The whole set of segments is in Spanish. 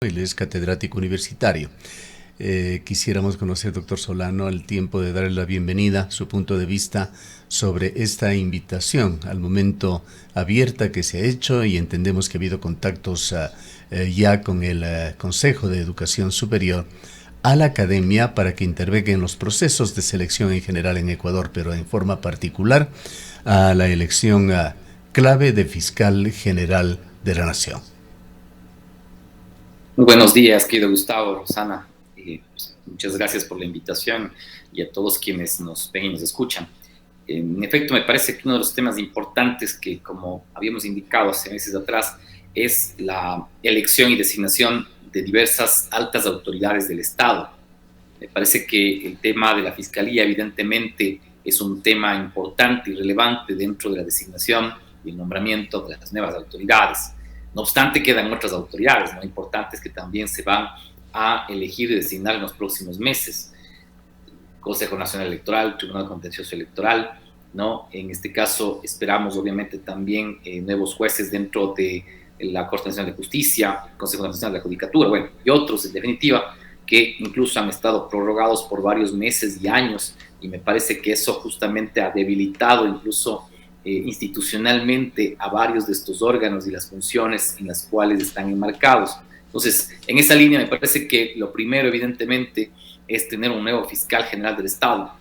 Él es catedrático universitario. Quisiéramos conocer, doctor Solano, al tiempo de darle la bienvenida, su punto de vista sobre esta invitación al momento abierta que se ha hecho, y entendemos que ha habido contactos ya con el Consejo de Educación Superior a la academia para que intervenga en los procesos de selección en general en Ecuador, pero en forma particular a la elección clave de fiscal general de la Nación. Muy buenos días, querido Gustavo, Rosana. Muchas gracias por la invitación y a todos quienes nos ven y nos escuchan. En efecto, me parece que uno de los temas importantes que, como habíamos indicado hace meses atrás, es la elección y designación de diversas altas autoridades del Estado. Me parece que el tema de la Fiscalía, evidentemente, es un tema importante y relevante dentro de la designación y el nombramiento de las nuevas autoridades. No obstante, quedan otras autoridades, ¿no?, importantes que también se van a elegir y designar en los próximos meses. Consejo Nacional Electoral, Tribunal Contencioso Electoral, ¿no? En este caso esperamos obviamente también nuevos jueces dentro de la Corte Nacional de Justicia, Consejo Nacional de la Judicatura, bueno, y otros en definitiva, que incluso han estado prorrogados por varios meses y años, y me parece que eso justamente ha debilitado incluso institucionalmente a varios de estos órganos y las funciones en las cuales están enmarcados. Entonces, en esa línea me parece que lo primero, evidentemente, es tener un nuevo fiscal general del Estado.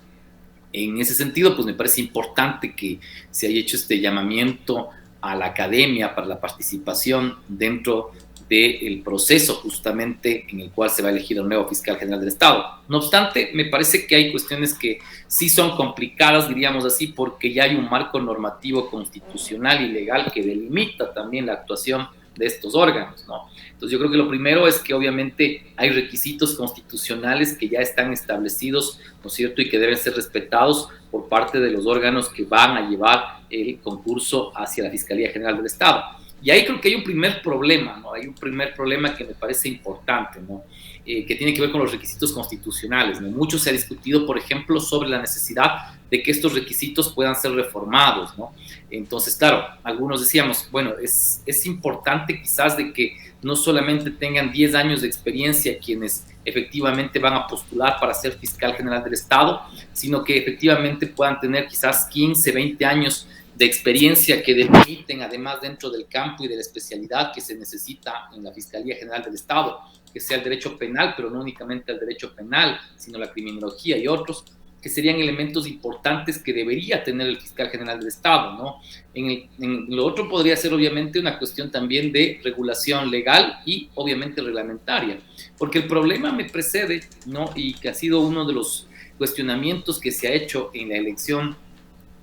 En ese sentido, pues me parece importante que se haya hecho este llamamiento a la academia para la participación dentro del proceso justamente en el cual se va a elegir un nuevo fiscal general del Estado. No obstante, me parece que hay cuestiones que sí son complicadas, diríamos así, porque ya hay un marco normativo constitucional y legal que delimita también la actuación de estos órganos, ¿no? Entonces yo creo que lo primero es que obviamente hay requisitos constitucionales que ya están establecidos, ¿no es cierto?, y que deben ser respetados por parte de los órganos que van a llevar el concurso hacia la Fiscalía General del Estado. Y ahí creo que hay un primer problema, ¿no? Hay un primer problema que me parece importante, ¿no? Que tiene que ver con los requisitos constitucionales, ¿no? Mucho se ha discutido, por ejemplo, sobre la necesidad de que estos requisitos puedan ser reformados, ¿no? Entonces, claro, algunos decíamos, bueno, es importante quizás de que no solamente tengan 10 años de experiencia quienes efectivamente van a postular para ser fiscal general del Estado, sino que efectivamente puedan tener quizás 15, 20 años de experiencia que delimiten además dentro del campo y de la especialidad que se necesita en la Fiscalía General del Estado, que sea el derecho penal, pero no únicamente el derecho penal, sino la criminología y otros, que serían elementos importantes que debería tener el fiscal general del Estado, ¿no? En lo otro podría ser obviamente una cuestión también de regulación legal y obviamente reglamentaria, porque el problema me precede, ¿no?, y que ha sido uno de los cuestionamientos que se ha hecho en la elección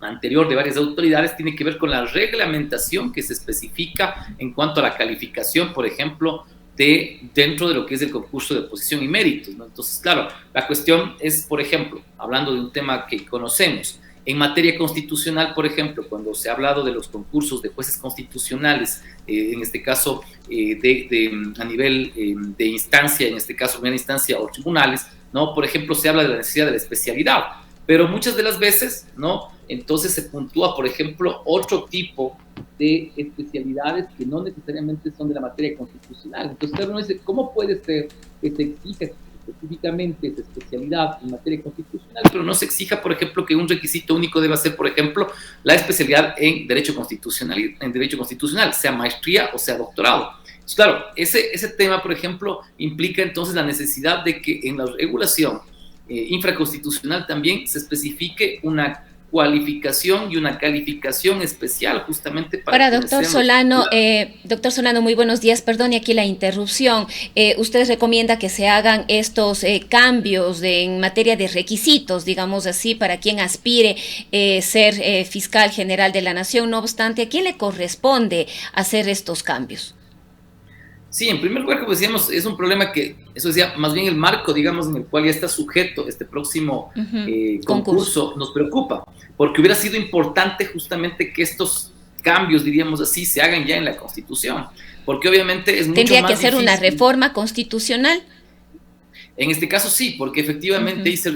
anterior de varias autoridades, tiene que ver con la reglamentación que se especifica en cuanto a la calificación, por ejemplo, dentro de lo que es el concurso de oposición y méritos, ¿no? Entonces, claro, la cuestión es, por ejemplo, hablando de un tema que conocemos, en materia constitucional, por ejemplo, cuando se ha hablado de los concursos de jueces constitucionales, en este caso a nivel de instancia, en este caso primera instancia o tribunales, ¿no? Por ejemplo, se habla de la necesidad de la especialidad, pero muchas de las veces, ¿no?, entonces se puntúa, por ejemplo, otro tipo de especialidades que no necesariamente son de la materia constitucional. Entonces, claro, uno dice, ¿cómo puede ser que se exija específicamente esa especialidad en materia constitucional, pero no se exija, por ejemplo, que un requisito único deba ser, por ejemplo, la especialidad en derecho constitucional, sea maestría o sea doctorado? Entonces, claro, ese tema, por ejemplo, implica entonces la necesidad de que en la regulación infraconstitucional también se especifique una cualificación y una calificación especial justamente para doctor Solano, muy buenos días, perdone aquí la interrupción. Usted recomienda que se hagan estos cambios en materia de requisitos, digamos así, para quien aspire ser fiscal general de la Nación. No obstante, ¿a quién le corresponde hacer estos cambios? Sí, en primer lugar, como decíamos, es un problema que, eso decía, más bien el marco, digamos, en el cual ya está sujeto este próximo concurso, nos preocupa, porque hubiera sido importante justamente que estos cambios, diríamos así, se hagan ya en la Constitución, porque obviamente es mucho más difícil. ¿Tendría que hacer una reforma constitucional? En este caso sí, porque efectivamente ahí se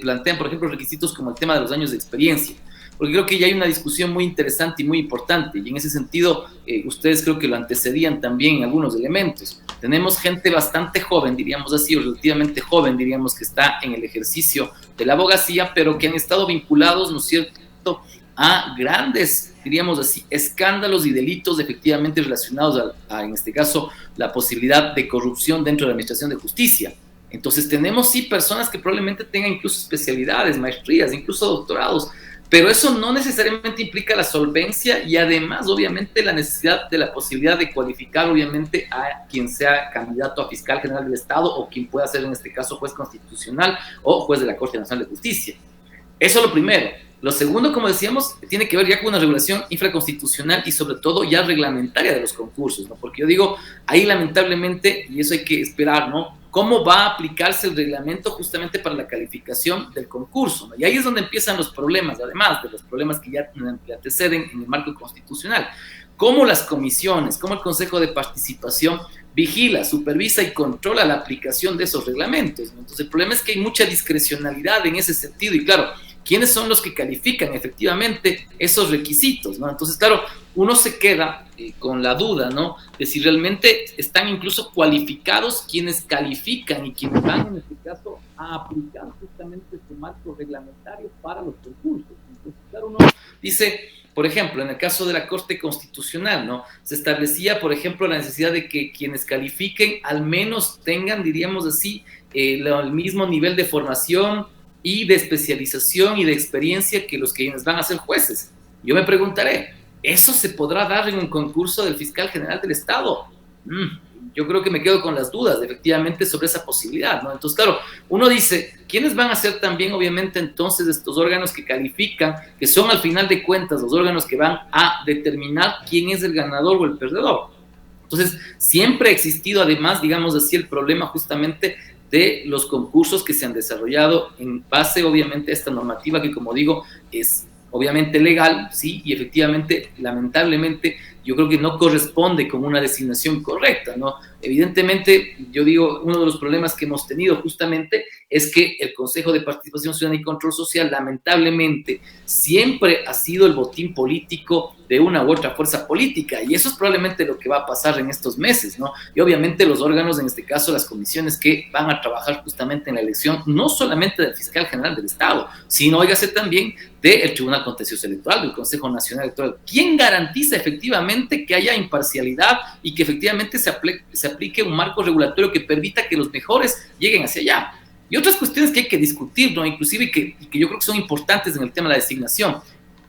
plantean, por ejemplo, requisitos como el tema de los años de experiencia. porque creo que ya hay una discusión muy interesante y muy importante, y en ese sentido ustedes creo que lo antecedían también en algunos elementos. Tenemos gente bastante joven, diríamos así, o relativamente joven, diríamos, que está en el ejercicio de la abogacía, pero que han estado vinculados, ¿no es cierto?, a grandes, diríamos así, escándalos y delitos efectivamente relacionados en este caso, la posibilidad de corrupción dentro de la administración de justicia. Entonces tenemos sí personas que probablemente tengan incluso especialidades, maestrías, incluso doctorados, pero eso no necesariamente implica la solvencia y además obviamente la necesidad de la posibilidad de cualificar obviamente a quien sea candidato a fiscal general del Estado o quien pueda ser en este caso juez constitucional o juez de la Corte Nacional de Justicia. Eso es lo primero. Lo segundo, como decíamos, tiene que ver ya con una regulación infraconstitucional y sobre todo ya reglamentaria de los concursos, ¿no? Porque yo digo, ahí lamentablemente, y eso hay que esperar, ¿no?, cómo va a aplicarse el reglamento justamente para la calificación del concurso, ¿no? Y ahí es donde empiezan los problemas, además de los problemas que ya anteceden en el marco constitucional. Cómo las comisiones, cómo el Consejo de Participación vigila, supervisa y controla la aplicación de esos reglamentos, ¿no? Entonces el problema es que hay mucha discrecionalidad en ese sentido y claro, ¿quiénes son los que califican efectivamente esos requisitos, ¿no? Entonces, claro, uno se queda con la duda, ¿no?, de si realmente están incluso cualificados quienes califican y quienes van, en este caso, a aplicar justamente este marco reglamentario para los concursos. Entonces, claro, uno dice, por ejemplo, en el caso de la Corte Constitucional, ¿no?, se establecía, por ejemplo, la necesidad de que quienes califiquen al menos tengan, diríamos así, el mismo nivel de formación y de especialización y de experiencia que los quienes van a ser jueces. Yo me preguntaré, ¿eso se podrá dar en un concurso del fiscal general del Estado? Yo creo que me quedo con las dudas, efectivamente, sobre esa posibilidad, ¿no? Entonces, claro, uno dice, ¿quiénes van a ser también, obviamente, entonces, estos órganos que califican, que son, al final de cuentas, los órganos que van a determinar quién es el ganador o el perdedor? Entonces, siempre ha existido, además, digamos así, el problema justamente de los concursos que se han desarrollado en base, obviamente, a esta normativa que, como digo, es obviamente legal, sí, y efectivamente, lamentablemente, yo creo que no corresponde con una designación correcta, ¿no? Evidentemente, yo digo, uno de los problemas que hemos tenido justamente es que el Consejo de Participación Ciudadana y Control Social, lamentablemente, siempre ha sido el botín político de una u otra fuerza política, y eso es probablemente lo que va a pasar en estos meses, ¿no? Y obviamente los órganos, en este caso las comisiones que van a trabajar justamente en la elección, no solamente del fiscal general del Estado, sino, óigase, también del Tribunal Contencioso Electoral, del Consejo Nacional Electoral. ¿Quién garantiza efectivamente que haya imparcialidad y que efectivamente se aplique un marco regulatorio que permita que los mejores lleguen hacia allá? Y otras cuestiones que hay que discutir, ¿no?, inclusive y que yo creo que son importantes en el tema de la designación.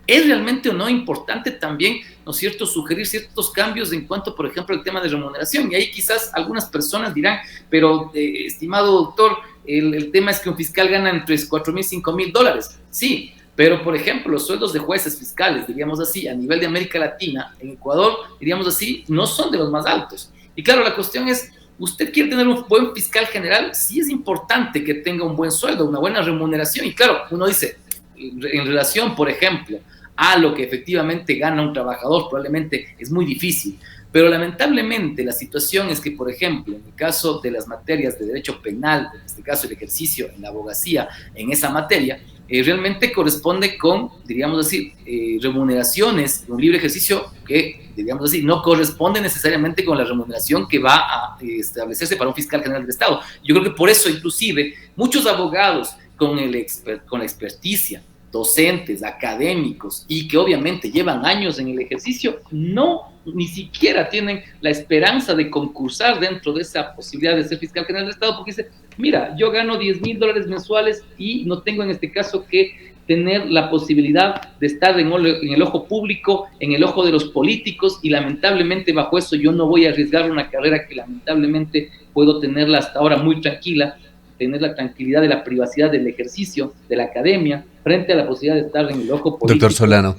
¿Es realmente o no importante también, ¿no es cierto?, sugerir ciertos cambios en cuanto, por ejemplo, al tema de remuneración? Y ahí quizás algunas personas dirán, pero estimado doctor, el tema es que un fiscal gana entre $4,000 y $5,000. Sí, pero, por ejemplo, los sueldos de jueces fiscales, diríamos así, a nivel de América Latina, en Ecuador, diríamos así, no son de los más altos. Y claro, la cuestión es, ¿usted quiere tener un buen fiscal general? Sí es importante que tenga un buen sueldo, una buena remuneración. Y claro, uno dice, en relación, por ejemplo, a lo que efectivamente gana un trabajador, probablemente es muy difícil. Pero lamentablemente la situación es que, por ejemplo, en el caso de las materias de derecho penal, en este caso el ejercicio en la abogacía en esa materia, realmente corresponde con, diríamos así, remuneraciones de un libre ejercicio que, diríamos así, no corresponde necesariamente con la remuneración que va a establecerse para un fiscal general del Estado. Yo creo que por eso, inclusive, muchos abogados con la experticia, docentes, académicos, y que obviamente llevan años en el ejercicio, ni siquiera tienen la esperanza de concursar dentro de esa posibilidad de ser fiscal general del Estado, porque dice, mira, yo gano $10,000 mensuales y no tengo en este caso que tener la posibilidad de estar en el ojo público, en el ojo de los políticos, y lamentablemente bajo eso yo no voy a arriesgar una carrera que lamentablemente puedo tenerla hasta ahora muy tranquila, tener la tranquilidad de la privacidad del ejercicio de la academia frente a la posibilidad de estar en el ojo político. Doctor Solano,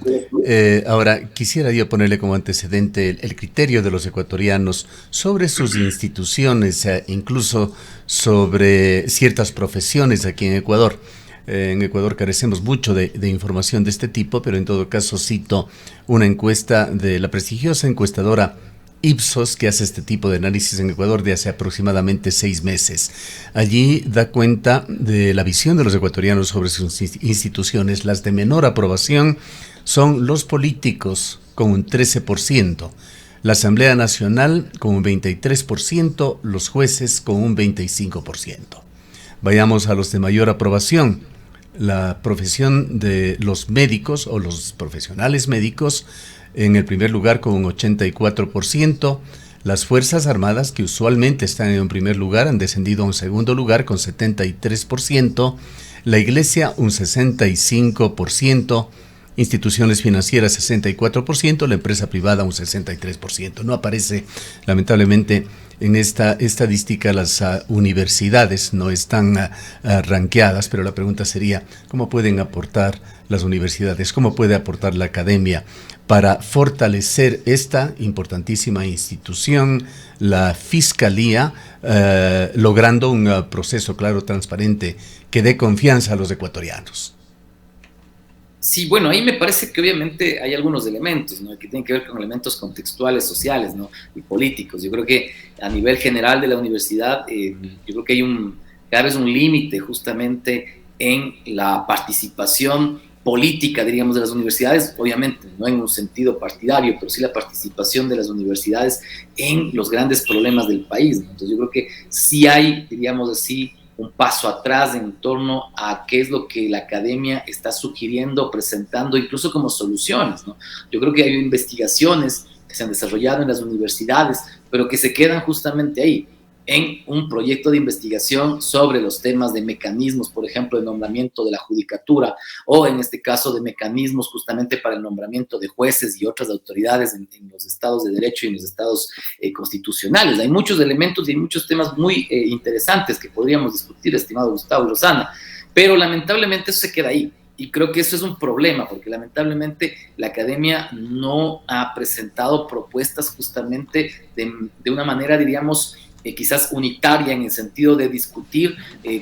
ahora quisiera yo ponerle como antecedente el criterio de los ecuatorianos sobre sus instituciones, incluso sobre ciertas profesiones aquí en Ecuador. En Ecuador carecemos mucho de información de este tipo, pero en todo caso cito una encuesta de la prestigiosa encuestadora Ipsos, que hace este tipo de análisis en Ecuador de hace aproximadamente 6 meses. Allí da cuenta de la visión de los ecuatorianos sobre sus instituciones. Las de menor aprobación son los políticos, con un 13%, la Asamblea Nacional con un 23%, los jueces con un 25%. Vayamos a los de mayor aprobación. La profesión de los médicos o los profesionales médicos en el primer lugar con un 84%, las Fuerzas Armadas, que usualmente están en un primer lugar, han descendido a un segundo lugar con 73%, la Iglesia un 65%, instituciones financieras 64%, la empresa privada un 63%. No aparece, lamentablemente, en esta estadística las universidades, no están ranqueadas, pero la pregunta sería, ¿cómo pueden aportar las universidades, cómo puede aportar la academia para fortalecer esta importantísima institución, la Fiscalía, logrando un proceso claro, transparente, que dé confianza a los ecuatorianos? Sí, bueno, ahí me parece que obviamente hay algunos elementos, ¿no?, que tienen que ver con elementos contextuales, sociales, ¿no?, y políticos. Yo creo que a nivel general de la universidad, yo creo que hay cada vez un límite justamente en la participación política, diríamos, de las universidades, obviamente no en un sentido partidario, pero sí la participación de las universidades en los grandes problemas del país, ¿no? Entonces yo creo que sí hay, diríamos así, un paso atrás en torno a qué es lo que la academia está sugiriendo, presentando, incluso como soluciones, ¿no? Yo creo que hay investigaciones que se han desarrollado en las universidades, pero que se quedan justamente ahí, en un proyecto de investigación sobre los temas de mecanismos, por ejemplo, de nombramiento de la judicatura, o en este caso de mecanismos justamente para el nombramiento de jueces y otras autoridades en los estados de derecho y en los estados constitucionales. Hay muchos elementos y hay muchos temas muy interesantes que podríamos discutir, estimado Gustavo y Rosana, pero lamentablemente eso se queda ahí. Y creo que eso es un problema, porque lamentablemente la academia no ha presentado propuestas justamente de una manera, diríamos, quizás unitaria, en el sentido de discutir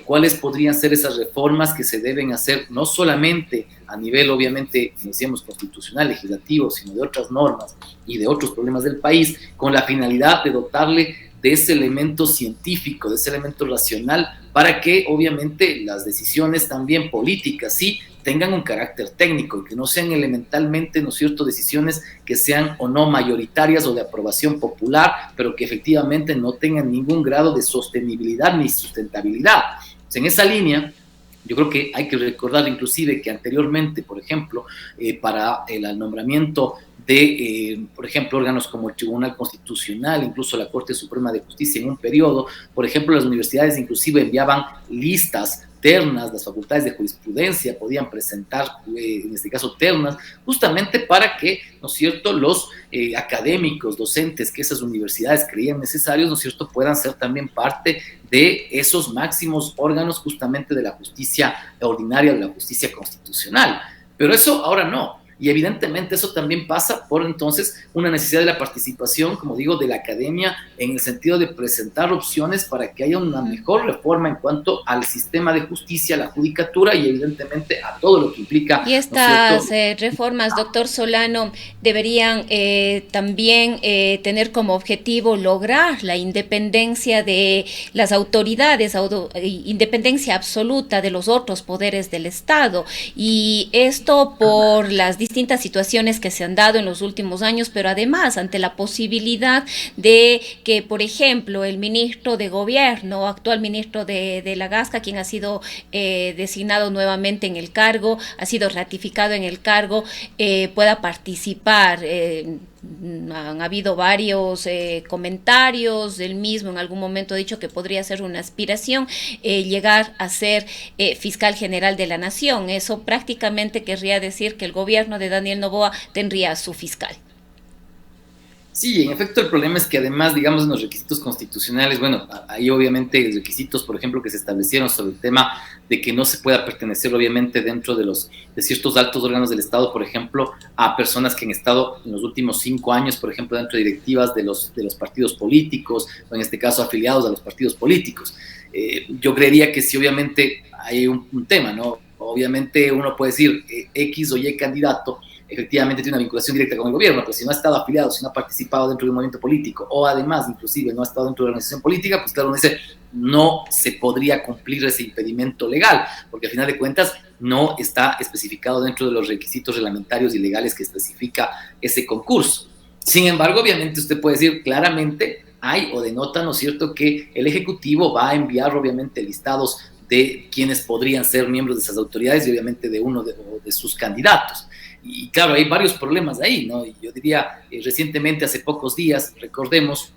cuáles podrían ser esas reformas que se deben hacer, no solamente a nivel, obviamente, como decíamos, constitucional, legislativo, sino de otras normas y de otros problemas del país, con la finalidad de dotarle de ese elemento científico, de ese elemento racional, para que obviamente las decisiones también políticas sí tengan un carácter técnico y que no sean elementalmente, ¿no es cierto?, decisiones que sean o no mayoritarias o de aprobación popular, pero que efectivamente no tengan ningún grado de sostenibilidad ni sustentabilidad. Pues en esa línea, yo creo que hay que recordar inclusive que anteriormente, por ejemplo, para el nombramiento de, por ejemplo, órganos como el Tribunal Constitucional, incluso la Corte Suprema de Justicia en un periodo, por ejemplo, las universidades inclusive enviaban listas ternas, las facultades de jurisprudencia podían presentar, en este caso, ternas, justamente para que, ¿no es cierto?, los académicos, docentes que esas universidades creían necesarios, ¿no es cierto?, puedan ser también parte de esos máximos órganos justamente de la justicia ordinaria, de la justicia constitucional. Pero eso ahora no. Y evidentemente eso también pasa por entonces una necesidad de la participación, como digo, de la academia, en el sentido de presentar opciones para que haya una mejor reforma en cuanto al sistema de justicia, la judicatura y evidentemente a todo lo que implica. Y estas reformas, doctor Solano, deberían también tener como objetivo lograr la independencia de las autoridades, independencia absoluta de los otros poderes del Estado. Y esto por las distintas situaciones que se han dado en los últimos años, pero además ante la posibilidad de que, por ejemplo, el ministro de Gobierno, actual ministro de la Gasca, quien ha sido designado nuevamente en el cargo, ha sido ratificado en el cargo, pueda participar. Han habido varios comentarios, él mismo en algún momento ha dicho que podría ser una aspiración llegar a ser fiscal general de la nación. Eso prácticamente querría decir que el gobierno de Daniel Noboa tendría a su fiscal. Sí, en efecto, el problema es que además, digamos, en los requisitos constitucionales, bueno, hay obviamente requisitos, por ejemplo, que se establecieron sobre el tema de que no se pueda pertenecer, obviamente, dentro de ciertos altos órganos del Estado, por ejemplo, a personas que han estado en los últimos 5 años, por ejemplo, dentro de directivas de los partidos políticos, o en este caso afiliados a los partidos políticos. Yo creería que sí, obviamente, hay un tema, ¿no? Obviamente uno puede decir X o Y candidato efectivamente tiene una vinculación directa con el gobierno, pero si no ha estado afiliado, si no ha participado dentro de un movimiento político, o además, inclusive, no ha estado dentro de una organización política, pues claro, uno dice, no se podría cumplir ese impedimento legal, porque al final de cuentas no está especificado dentro de los requisitos reglamentarios y legales que especifica ese concurso. Sin embargo, obviamente usted puede decir claramente, hay o denota, ¿no es cierto?, que el Ejecutivo va a enviar obviamente listados de quienes podrían ser miembros de esas autoridades y obviamente de uno de sus candidatos. Y claro, hay varios problemas ahí, ¿no? Yo diría, recientemente, hace pocos días, recordemos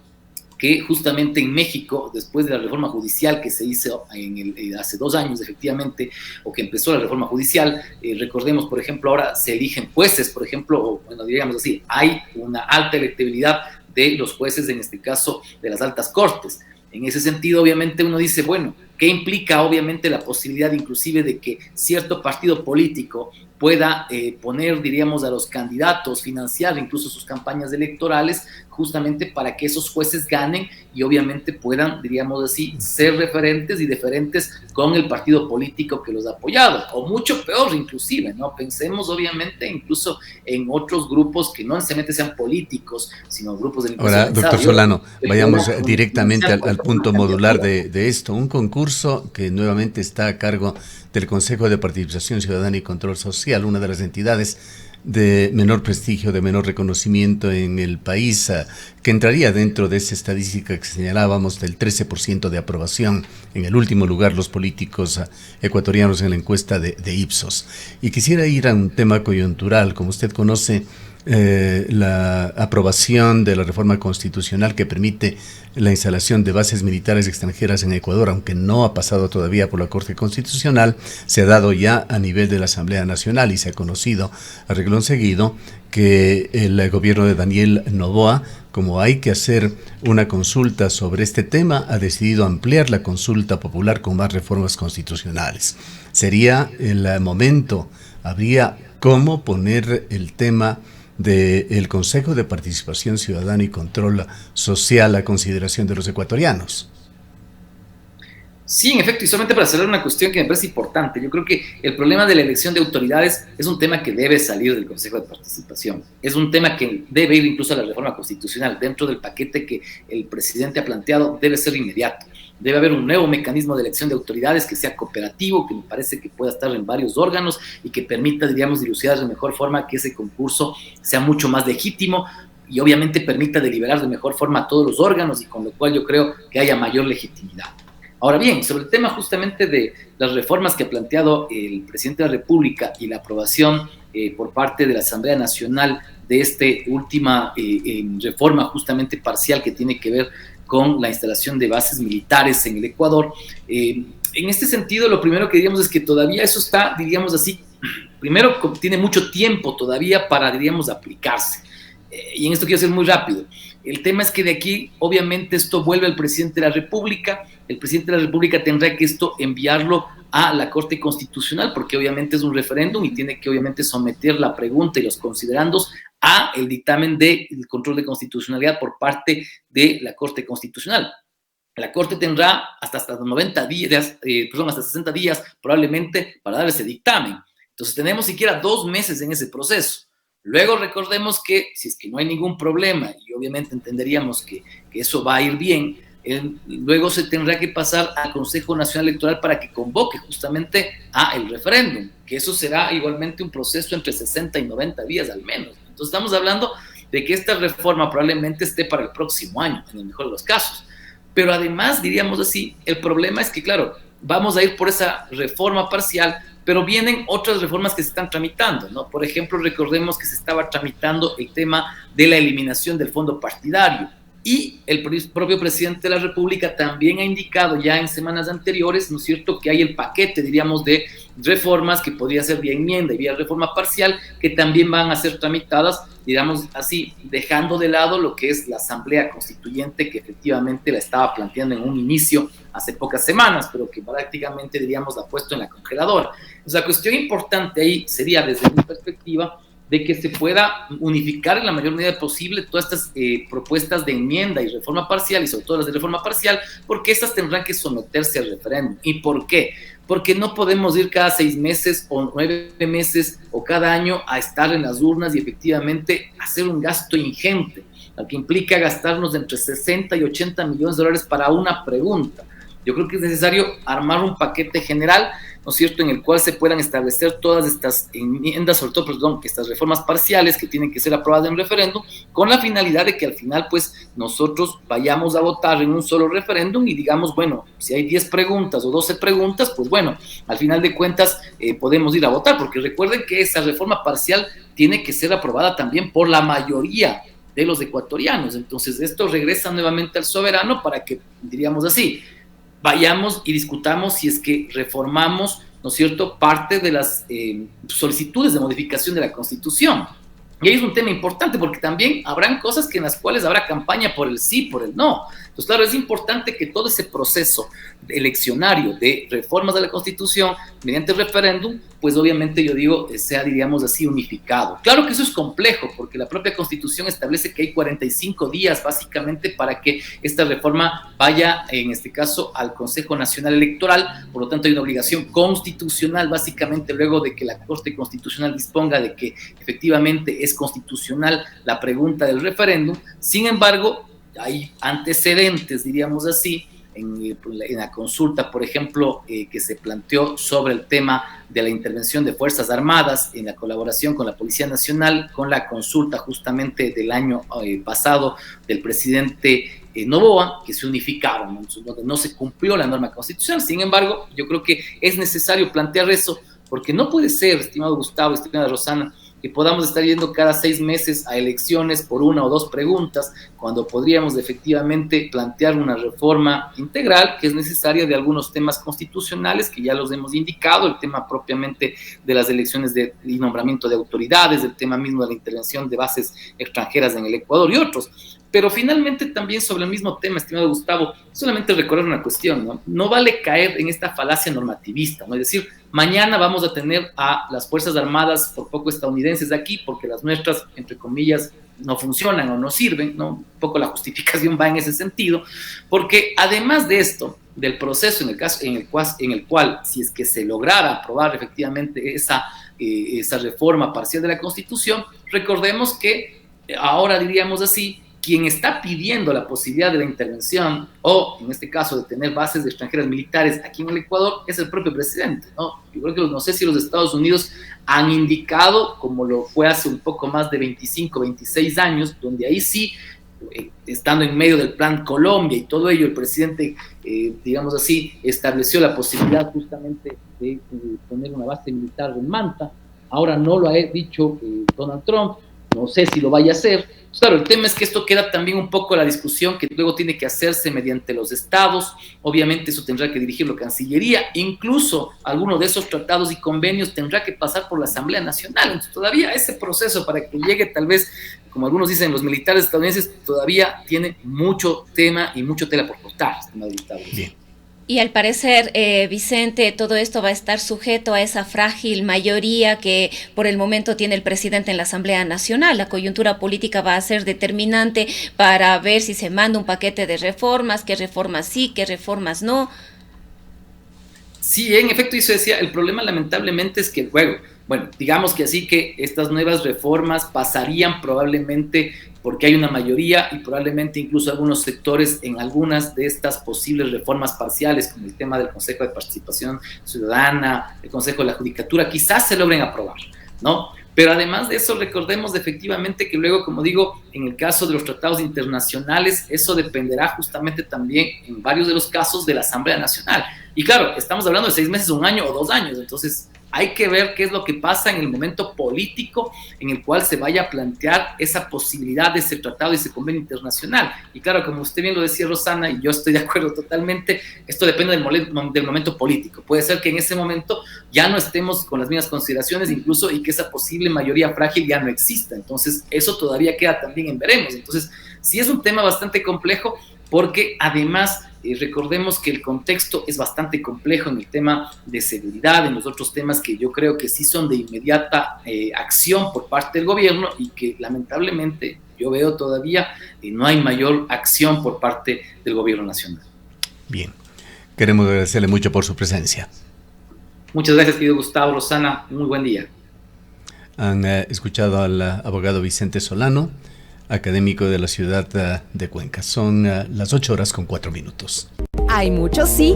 que justamente en México, después de la reforma judicial que se hizo hace 2 años, efectivamente, o que empezó la reforma judicial, recordemos, por ejemplo, ahora se eligen jueces, por ejemplo, o bueno, diríamos así, hay una alta electibilidad de los jueces, en este caso, de las altas cortes. En ese sentido, obviamente, uno dice, bueno, ¿qué implica, obviamente, la posibilidad inclusive de que cierto partido político pueda poner, diríamos, a los candidatos, financiar incluso sus campañas electorales, justamente para que esos jueces ganen y obviamente puedan, diríamos así, ser referentes y deferentes con el partido político que los ha apoyado, o mucho peor inclusive, ¿no? Pensemos obviamente incluso en otros grupos que no necesariamente sean políticos, sino grupos de... Ahora, doctor Solano, vayamos directamente al punto modular de esto, un concurso que nuevamente está a cargo del Consejo de Participación Ciudadana y Control Social, una de las entidades de menor prestigio, de menor reconocimiento en el país, que entraría dentro de esa estadística que señalábamos del 13% de aprobación, en el último lugar los políticos ecuatorianos en la encuesta de Ipsos. Y quisiera ir a un tema coyuntural, como usted conoce, la aprobación de la reforma constitucional que permite la instalación de bases militares extranjeras en Ecuador, aunque no ha pasado todavía por la Corte Constitucional, se ha dado ya a nivel de la Asamblea Nacional y se ha conocido a renglón seguido que el gobierno de Daniel Noboa, como hay que hacer una consulta sobre este tema, ha decidido ampliar la consulta popular con más reformas constitucionales. Sería el momento, habría cómo poner el tema del Consejo de Participación Ciudadana y Control Social a consideración de los ecuatorianos. Sí, en efecto, y solamente para cerrar una cuestión que me parece importante, yo creo que el problema de la elección de autoridades es un tema que debe salir del Consejo de Participación, es un tema que debe ir incluso a la reforma constitucional, dentro del paquete que el presidente ha planteado debe ser inmediato. Debe haber un nuevo mecanismo de elección de autoridades que sea cooperativo, que me parece que pueda estar en varios órganos y que permita, diríamos, dilucidar de mejor forma que ese concurso sea mucho más legítimo y obviamente permita deliberar de mejor forma a todos los órganos y con lo cual yo creo que haya mayor legitimidad. Ahora bien, sobre el tema justamente de las reformas que ha planteado el presidente de la República y la aprobación por parte de la Asamblea Nacional de esta última reforma justamente parcial que tiene que ver con la instalación de bases militares en el Ecuador. En este sentido, lo primero que diríamos es que todavía eso está, diríamos así, primero tiene mucho tiempo todavía para, diríamos, aplicarse. Y en esto quiero ser muy rápido. El tema es que de aquí, obviamente, esto vuelve al presidente de la República. El presidente de la República tendrá que esto enviarlo a la Corte Constitucional, porque obviamente es un referéndum y tiene que obviamente someter la pregunta y los considerandos a el dictamen del control de constitucionalidad por parte de la Corte Constitucional. La Corte tendrá hasta 90 días, hasta 60 días probablemente para dar ese dictamen. Entonces tenemos siquiera 2 meses en ese proceso. Luego recordemos que si es que no hay ningún problema y obviamente entenderíamos que eso va a ir bien, luego se tendrá que pasar al Consejo Nacional Electoral para que convoque justamente a el referéndum, que eso será igualmente un proceso entre 60 y 90 días al menos. Entonces estamos hablando de que esta reforma probablemente esté para el próximo año, en el mejor de los casos. Pero además, diríamos así, el problema es que, claro, vamos a ir por esa reforma parcial, pero vienen otras reformas que se están tramitando, ¿no? Por ejemplo, recordemos que se estaba tramitando el tema de la eliminación del fondo partidario y el propio presidente de la República también ha indicado ya en semanas anteriores, ¿no es cierto?, que hay el paquete, diríamos, de reformas que podría ser vía enmienda y vía reforma parcial, que también van a ser tramitadas, digamos así, dejando de lado lo que es la Asamblea Constituyente, que efectivamente la estaba planteando en un inicio hace pocas semanas, pero que prácticamente, diríamos, la ha puesto en la congeladora. Entonces, la cuestión importante ahí sería, desde mi perspectiva, de que se pueda unificar en la mayor medida posible todas estas propuestas de enmienda y reforma parcial, y sobre todo las de reforma parcial, porque estas tendrán que someterse al referéndum. ¿Y por qué? porque no podemos ir cada 6 meses o 9 meses o cada año a estar en las urnas y efectivamente hacer un gasto ingente, lo que implica gastarnos entre 60 y 80 millones de dólares para una pregunta. Yo creo que es necesario armar un paquete general, ¿no es cierto?, en el cual se puedan establecer todas estas enmiendas, sobre todo, perdón, estas reformas parciales que tienen que ser aprobadas en referéndum, con la finalidad de que al final, pues, nosotros vayamos a votar en un solo referéndum y digamos, bueno, si hay 10 preguntas o 12 preguntas, pues bueno, al final de cuentas podemos ir a votar, porque recuerden que esa reforma parcial tiene que ser aprobada también por la mayoría de los ecuatorianos. Entonces, esto regresa nuevamente al soberano para que, diríamos así, vayamos y discutamos si es que reformamos, ¿no es cierto?, parte de las solicitudes de modificación de la Constitución. Y ahí es un tema importante porque también habrán cosas en las cuales habrá campaña por el sí, por el no. Entonces, claro, es importante que todo ese proceso eleccionario de reformas de la Constitución mediante referéndum, pues obviamente yo digo, sea, diríamos así, unificado. Claro que eso es complejo porque la propia Constitución establece que hay 45 días básicamente para que esta reforma vaya, en este caso, al Consejo Nacional Electoral. Por lo tanto, hay una obligación constitucional básicamente luego de que la Corte Constitucional disponga de que efectivamente es constitucional la pregunta del referéndum. Sin embargo, hay antecedentes, diríamos así, en la consulta, por ejemplo, que se planteó sobre el tema de la intervención de Fuerzas Armadas en la colaboración con la Policía Nacional, con la consulta justamente del año pasado del presidente Noboa, que se unificaron, donde no se cumplió la norma constitucional. Sin embargo, yo creo que es necesario plantear eso, porque no puede ser, estimado Gustavo, estimada Rosana, que podamos estar yendo cada 6 meses a elecciones por 1 o 2 preguntas, cuando podríamos efectivamente plantear una reforma integral que es necesaria de algunos temas constitucionales que ya los hemos indicado, el tema propiamente de las elecciones y nombramiento de autoridades, el tema mismo de la intervención de bases extranjeras en el Ecuador y otros. Pero finalmente también sobre el mismo tema, estimado Gustavo, solamente recordar una cuestión, ¿no? No vale caer en esta falacia normativista, ¿no? Es decir, mañana vamos a tener a las Fuerzas Armadas, por poco estadounidenses, aquí, porque las nuestras, entre comillas, no funcionan o no sirven, ¿no? Un poco la justificación va en ese sentido, porque además de esto, del proceso en el cual, si es que se lograra aprobar efectivamente esa reforma parcial de la Constitución, recordemos que ahora diríamos así, quien está pidiendo la posibilidad de la intervención o, en este caso, de tener bases extranjeras militares aquí en el Ecuador es el propio presidente, ¿no? Yo creo que no sé si los Estados Unidos han indicado, como lo fue hace un poco más de 25, 26 años, donde ahí sí, estando en medio del Plan Colombia y todo ello, el presidente, digamos así, estableció la posibilidad justamente de poner una base militar en Manta. Ahora no lo ha dicho Donald Trump, no sé si lo vaya a hacer. Claro, el tema es que esto queda también un poco la discusión que luego tiene que hacerse mediante los estados. Obviamente eso tendrá que dirigirlo Cancillería, incluso alguno de esos tratados y convenios tendrá que pasar por la Asamblea Nacional. Entonces todavía ese proceso para que llegue, tal vez, como algunos dicen, los militares estadounidenses, todavía tiene mucho tema y mucho tela por cortar, estimado Gustavo. Bien. Y al parecer, Vicente, todo esto va a estar sujeto a esa frágil mayoría que por el momento tiene el presidente en la Asamblea Nacional. La coyuntura política va a ser determinante para ver si se manda un paquete de reformas, qué reformas sí, qué reformas no. Sí, en efecto, eso decía, el problema lamentablemente es que luego, bueno, digamos que así que estas nuevas reformas pasarían probablemente porque hay una mayoría y probablemente incluso algunos sectores en algunas de estas posibles reformas parciales, como el tema del Consejo de Participación Ciudadana, el Consejo de la Judicatura, quizás se logren aprobar, ¿no? Pero además de eso, recordemos efectivamente que luego, como digo, en el caso de los tratados internacionales, eso dependerá justamente también, en varios de los casos, de la Asamblea Nacional. Y claro, estamos hablando de 6 meses, 1 año o 2 años, entonces hay que ver qué es lo que pasa en el momento político en el cual se vaya a plantear esa posibilidad de ese tratado y ese convenio internacional. Y claro, como usted bien lo decía, Rosana, y yo estoy de acuerdo totalmente, esto depende del momento político. Puede ser que en ese momento ya no estemos con las mismas consideraciones, incluso, y que esa posible mayoría frágil ya no exista. Entonces, eso todavía queda también en veremos. Entonces, sí es un tema bastante complejo, porque además recordemos que el contexto es bastante complejo en el tema de seguridad, en los otros temas que yo creo que sí son de inmediata acción por parte del gobierno y que lamentablemente yo veo todavía no hay mayor acción por parte del gobierno nacional. Bien, queremos agradecerle mucho por su presencia. Muchas gracias, querido Gustavo, Rosana, muy buen día. Han escuchado al abogado Vicente Solano, académico de la ciudad de Cuenca. Son las 8:04. Hay mucho sí